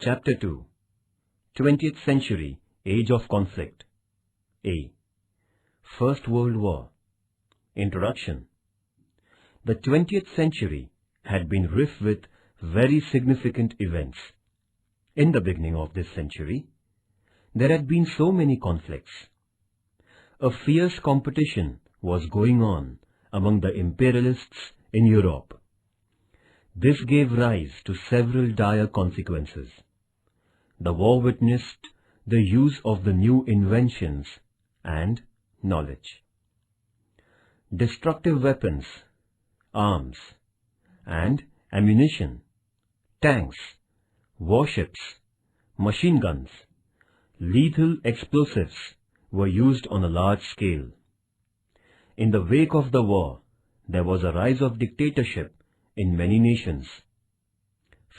Chapter 2 20th Century Age of Conflict. A. First World War. Introduction. The 20th century had been rife with very significant events. In the beginning of this century, there had been so many conflicts. A fierce competition was going on among the imperialists in Europe. This gave rise to several dire consequences. The war witnessed the use of the new inventions and knowledge. Destructive weapons, arms, and ammunition, tanks, warships, machine guns, lethal explosives were used on a large scale. In the wake of the war, there was a rise of dictatorship in many nations.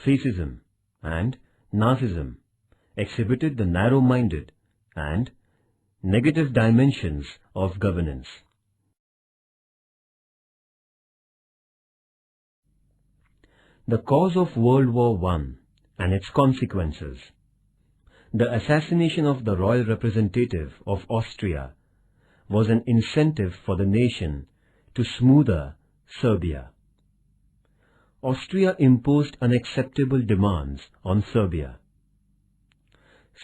Fascism and Nazism exhibited the narrow-minded and negative dimensions of governance. The cause of World War I and its consequences. The assassination of the royal representative of Austria was an incentive for the nation to smoother Serbia. Austria imposed unacceptable demands on Serbia.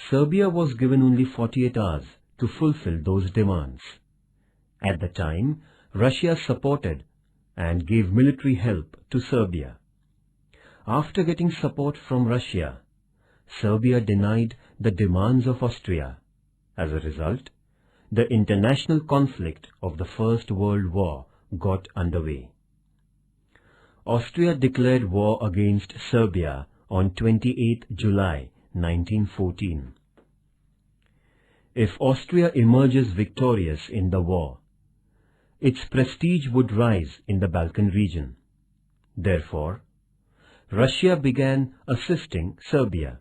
Serbia was given only 48 hours to fulfill those demands. At the time, Russia supported and gave military help to Serbia. After getting support from Russia, Serbia denied the demands of Austria. As a result, the international conflict of the First World War got underway. Austria declared war against Serbia on 28 July 1914. If Austria emerges victorious in the war, its prestige would rise in the Balkan region. Therefore, Russia began assisting Serbia.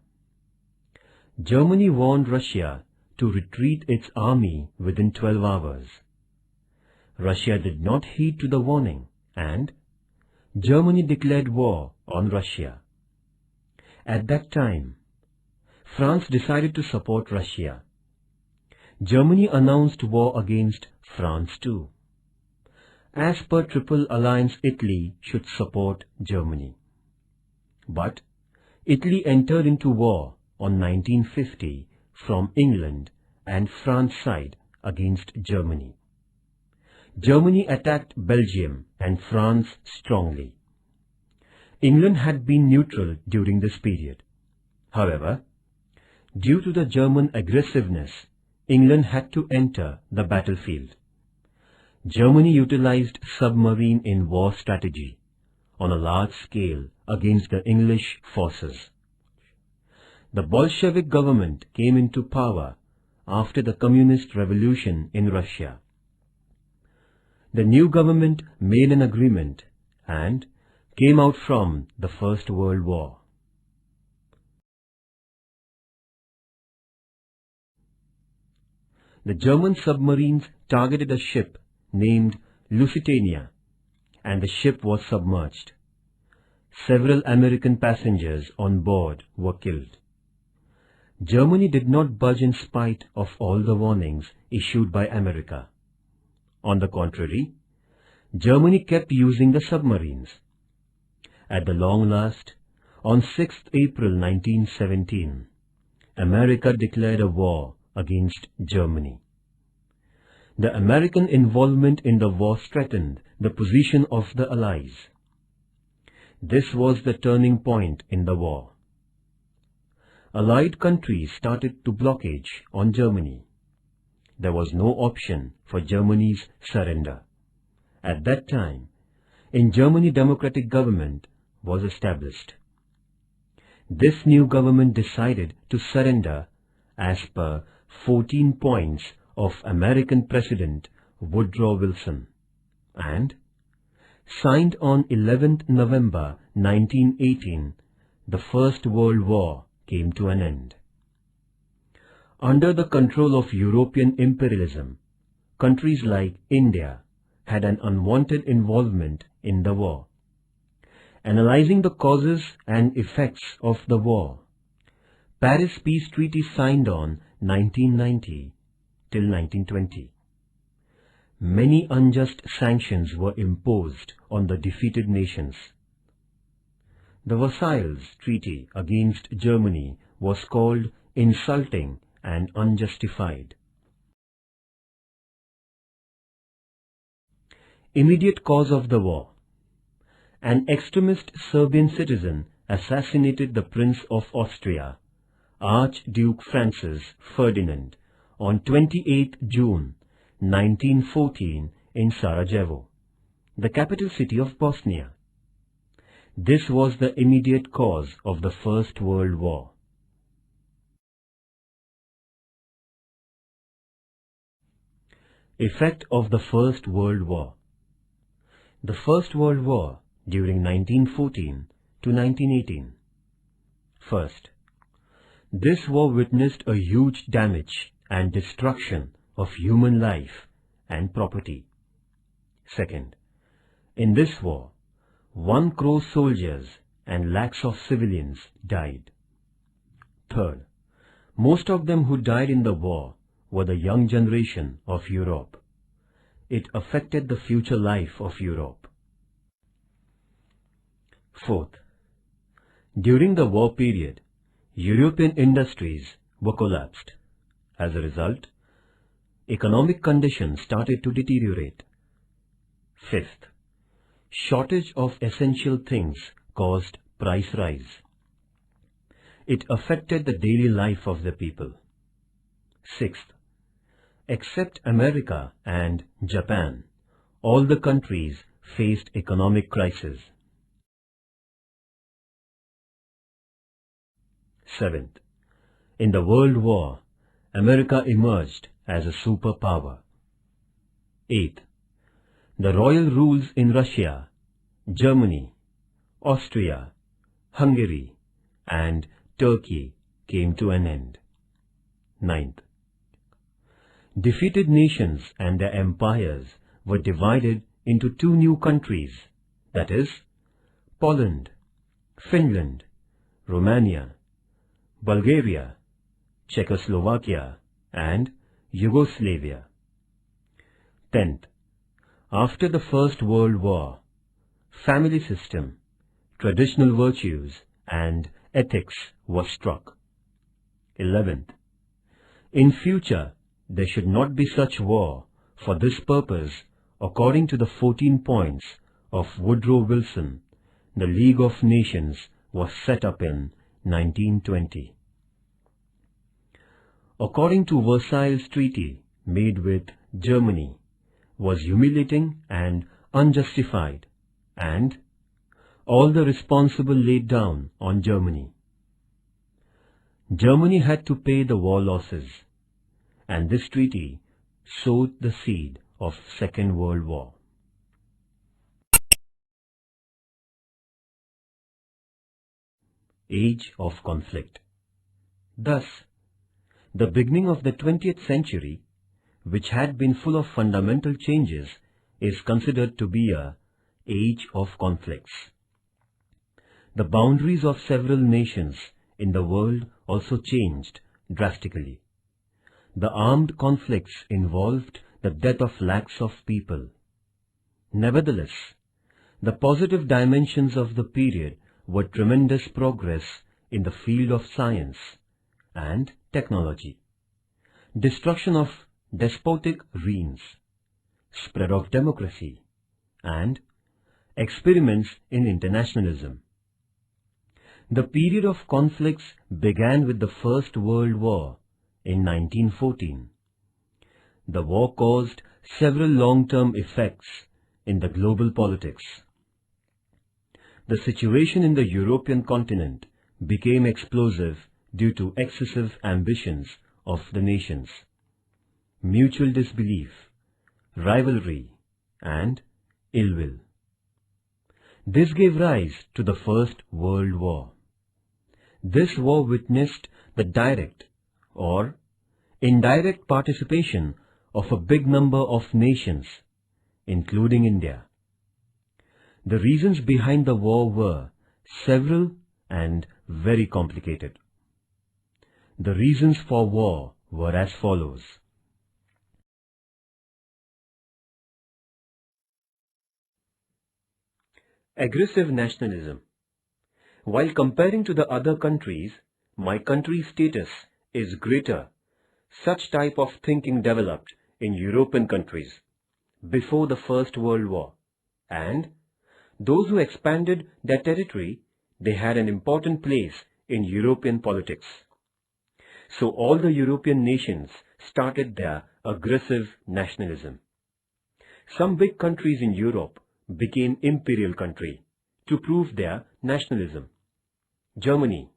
Germany warned Russia to retreat its army within 12 hours. Russia did not heed to the warning, and Germany declared war on Russia. At that time, France decided to support Russia. Germany announced war against France too. As per Triple Alliance, Italy should support Germany. But Italy entered into war on 1950 from England and France side against Germany. Germany attacked Belgium and France strongly. England had been neutral during this period. However, due to the German aggressiveness, England had to enter the battlefield. Germany utilized submarine-in-war strategy on a large scale against the English forces. The Bolshevik government came into power after the Communist Revolution in Russia. The new government made an agreement and came out from the First World War. The German submarines targeted a ship named Lusitania, and the ship was submerged. Several American passengers on board were killed. Germany did not budge in spite of all the warnings issued by America. On the contrary, Germany kept using the submarines. At the long last, on 6th April 1917, America declared a war against Germany. The American involvement in the war strengthened the position of the Allies. This was the turning point in the war. Allied countries started to blockade on Germany. There was no option for Germany's surrender. At that time, in Germany, democratic government was established. This new government decided to surrender as per 14 points of American President Woodrow Wilson, and signed on 11th November 1918, the First World War came to an end. Under the control of European imperialism, countries like India had an unwanted involvement in the war. Analyzing the causes and effects of the war, Paris Peace Treaty signed on 1990 till 1920. Many unjust sanctions were imposed on the defeated nations. The Versailles Treaty against Germany was called insulting and unjustified. Immediate cause of the war. An extremist Serbian citizen assassinated the Prince of Austria, Archduke Francis Ferdinand, on 28 June 1914 in Sarajevo, the capital city of Bosnia. This was the immediate cause of the First World War. Effect of the First World War. The First World War during 1914 to 1918. First, this war witnessed a huge damage and destruction of human life and property. Second, in this war, 1 crore soldiers and lakhs of civilians died. Third, most of them who died in the war were the young generation of Europe. It affected the future life of Europe. Fourth, during the war period, European industries were collapsed. As a result, economic conditions started to deteriorate. Fifth, shortage of essential things caused price rise. It affected the daily life of the people. Sixth, except America and Japan, all the countries faced economic crisis. Seventh, in the World War, America emerged as a superpower. Eighth, the royal rules in Russia, Germany, Austria, Hungary, and Turkey came to an end. Ninth, defeated nations and their empires were divided into 2 new countries, that is, Poland, Finland, Romania, Bulgaria, Czechoslovakia, and Yugoslavia. 10th, after the First World War, family system, traditional virtues, and ethics were struck. 11th, in future, there should not be such war. For this purpose, according to the 14 points of Woodrow Wilson, the League of Nations was set up in 1920. According to Versailles Treaty made with Germany, was humiliating and unjustified, and all the responsible laid down on Germany. Germany had to pay the war losses, and this treaty sowed the seed of Second World War. Age of conflict. Thus, the beginning of the 20th century, which had been full of fundamental changes, is considered to be a age of conflicts. The boundaries of several nations in the world also changed drastically. The armed conflicts involved the death of lakhs of people. Nevertheless, the positive dimensions of the period were tremendous progress in the field of science and technology, destruction of despotic reigns, spread of democracy, and experiments in internationalism. The period of conflicts began with the First World War in 1914. The war caused several long-term effects in the global politics. The situation in the European continent became explosive due to excessive ambitions of the nations, mutual disbelief, rivalry, and ill will. This gave rise to the First World War. This war witnessed the direct or indirect participation of a big number of nations, including India. The reasons behind the war were several and very complicated. The reasons for war were as follows. Aggressive nationalism. While comparing to the other countries, my country's status is greater. Such type of thinking developed in European countries before the First World War, and those who expanded their territory, they had an important place in European politics. So all the European nations started their aggressive nationalism. Some big countries in Europe became imperial country to prove their nationalism. Germany,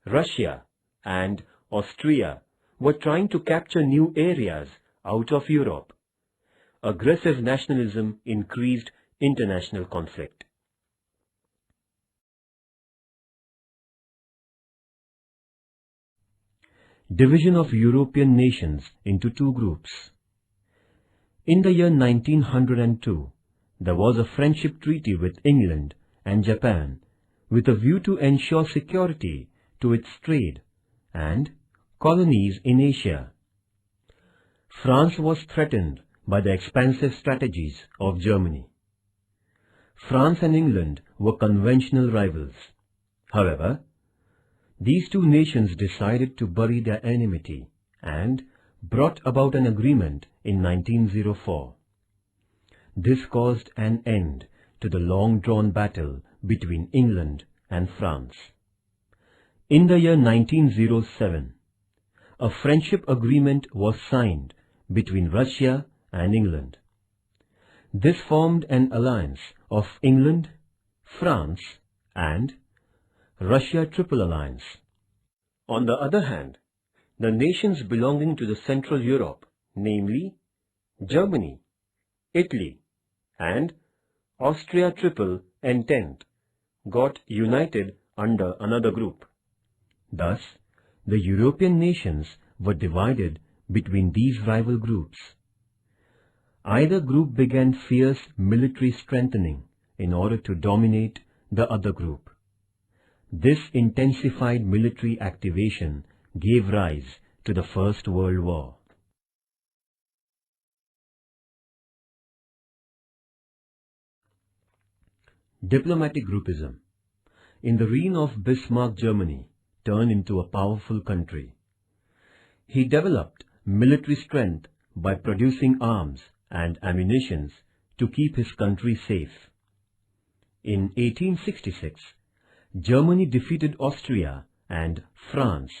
Russia, and Austria were trying to capture new areas out of Europe. Aggressive nationalism increased international conflict. Division of European nations into two groups. In the year 1902, there was a friendship treaty with England and Japan with a view to ensure security to its trade and colonies in Asia. France was threatened by the expansive strategies of Germany. France and England were conventional rivals. However, these two nations decided to bury their enmity and brought about an agreement in 1904. This caused an end to the long-drawn battle between England and France. In the year 1907, a friendship agreement was signed between Russia and England. This formed an alliance of England, France, and Russia Triple Alliance. On the other hand, the nations belonging to the Central Europe, namely Germany, Italy, and Austria Triple Entente, got united under another group. Thus, the European nations were divided between these rival groups. Either group began fierce military strengthening in order to dominate the other group. This intensified military activation gave rise to the First World War. Diplomatic groupism. In the reign of Bismarck, Germany turned into a powerful country. He developed military strength by producing arms and ammunition to keep his country safe. In 1866, Germany defeated Austria and France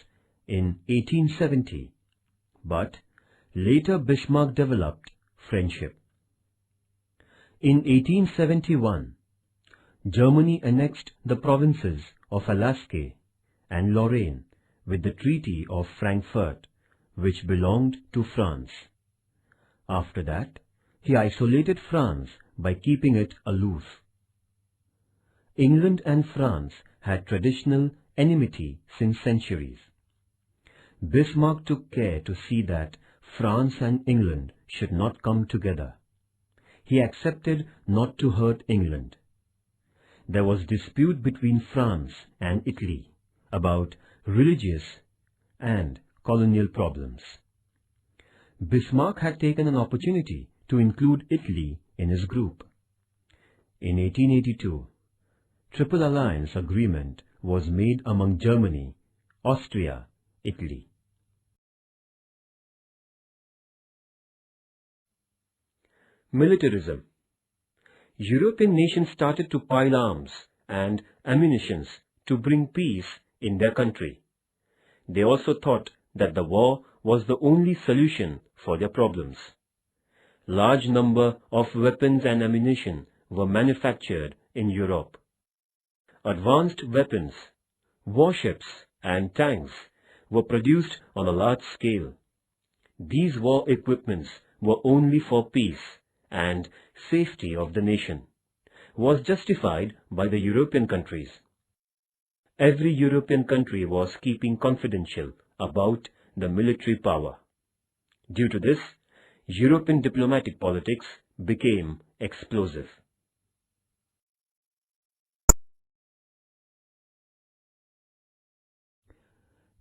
in 1870, but later Bismarck developed friendship. In 1871, Germany annexed the provinces of Alaska and Lorraine with the Treaty of Frankfurt, which belonged to France. After that, he isolated France by keeping it aloof. England and France had traditional enmity since centuries. Bismarck took care to see that France and England should not come together. He accepted not to hurt England. There was dispute between France and Italy about religious and colonial problems. Bismarck had taken an opportunity to include Italy in his group. In 1882, Triple Alliance Agreement was made among Germany, Austria, Italy. Militarism. European nations started to pile arms and ammunition to bring peace in their country. They also thought that the war was the only solution for their problems. Large number of weapons and ammunition were manufactured in Europe. Advanced weapons, warships and tanks were produced on a large scale. These war equipments were only for peace and safety of the nation, was justified by the European countries. Every European country was keeping confidential about the military power. Due to this, European diplomatic politics became explosive.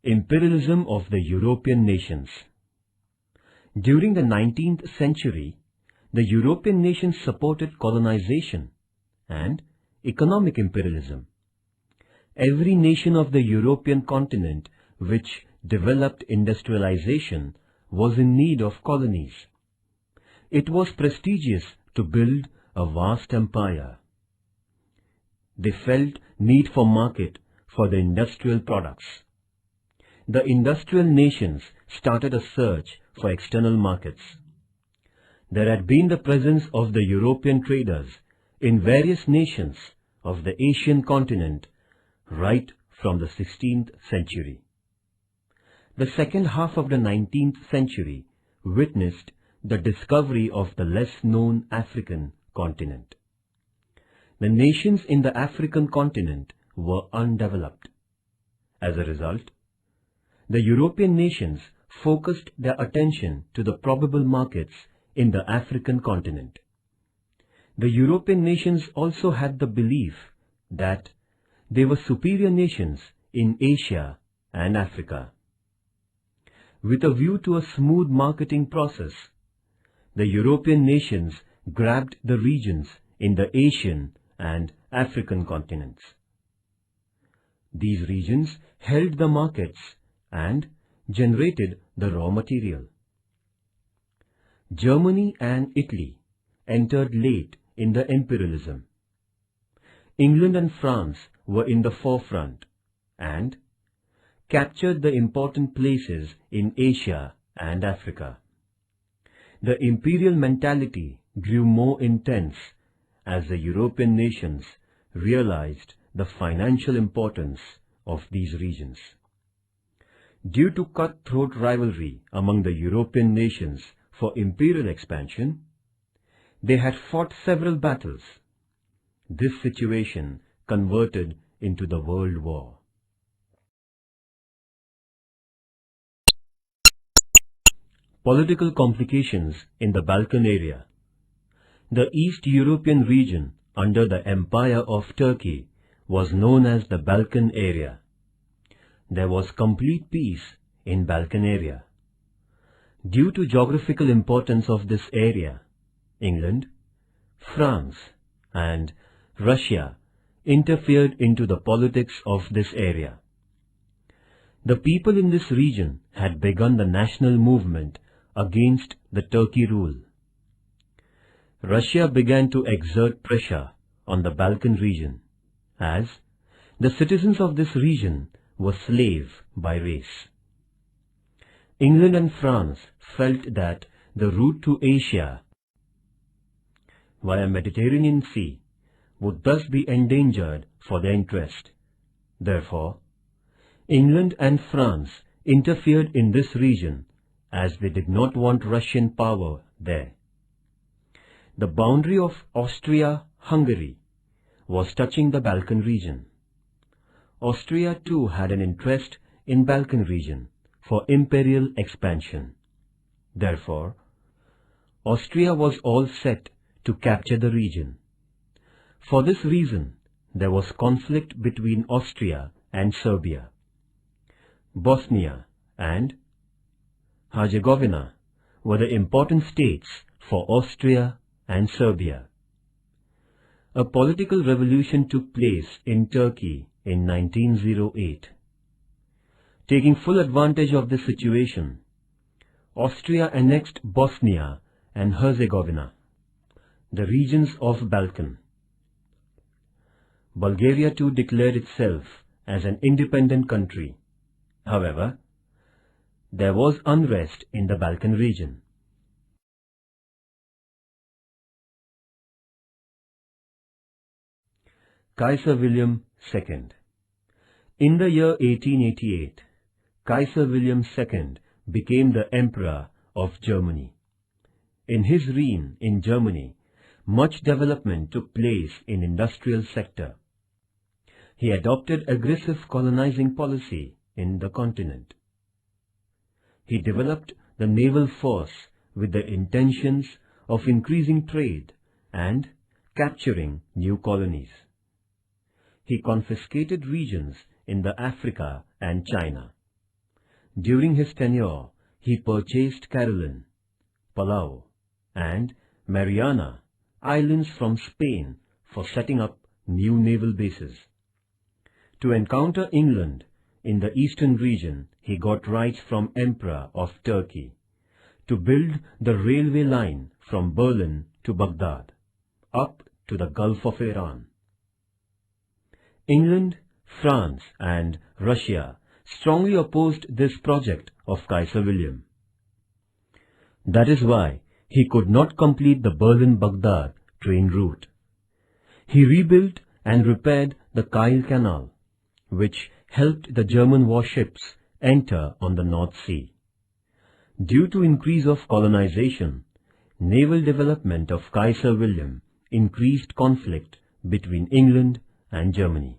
Imperialism of the European nations. During the 19th century, the European nations supported colonization and economic imperialism. Every nation of the European continent which developed industrialization was in need of colonies. It was prestigious to build a vast empire. They felt need for market for the industrial products. The industrial nations started a search for external markets. There had been the presence of the European traders in various nations of the Asian continent right from the 16th century. The second half of the 19th century witnessed the discovery of the less-known African continent. The nations in the African continent were undeveloped. As a result, the European nations focused their attention to the probable markets in the African continent. The European nations also had the belief that they were superior nations in Asia and Africa. With a view to a smooth marketing process, the European nations grabbed the regions in the Asian and African continents. These regions held the markets and generated the raw material. Germany and Italy entered late in the imperialism. England and France were in the forefront and captured the important places in Asia and Africa. The imperial mentality grew more intense as the European nations realized the financial importance of these regions. Due to cutthroat rivalry among the European nations for imperial expansion, they had fought several battles. This situation converted into the World War. Political complications in the Balkan area. The East European region under the Empire of Turkey was known as the Balkan area. There was complete peace in Balkan area. Due to geographical importance of this area, England, France, and Russia interfered into the politics of this area. The people in this region had begun the national movement against the Turkey rule. Russia began to exert pressure on the Balkan region, as the citizens of this region were slaves by race. England and France felt that the route to Asia via Mediterranean Sea would thus be endangered for their interest. Therefore, England and France interfered in this region as they did not want Russian power there. The boundary of Austria-Hungary was touching the Balkan region. Austria too had an interest in Balkan region for imperial expansion. Therefore, Austria was all set to capture the region. For this reason, there was conflict between Austria and Serbia. Bosnia and Herzegovina were the important states for Austria and Serbia. A political revolution took place in Turkey in 1908. Taking full advantage of this situation, Austria annexed Bosnia and Herzegovina, the regions of Balkan. Bulgaria too declared itself as an independent country. However, there was unrest in the Balkan region. Kaiser William II. In the year 1888, Kaiser William II became the Emperor of Germany. In his reign in Germany, much development took place in industrial sector. He adopted aggressive colonizing policy in the continent. He developed the naval force with the intentions of increasing trade and capturing new colonies. He confiscated regions in the Africa and China. During his tenure, he purchased Caroline, Palau, and Mariana Islands from Spain for setting up new naval bases. To encounter England in the eastern region, he got rights from Emperor of Turkey to build the railway line from Berlin to Baghdad, up to the Gulf of Iran. England, France, and Russia strongly opposed this project of Kaiser William. That is why he could not complete the Berlin-Baghdad train route. He rebuilt and repaired the Kiel Canal, which helped the German warships enter on the North Sea. Due to increase of colonization, naval development of Kaiser William increased conflict between England and Germany.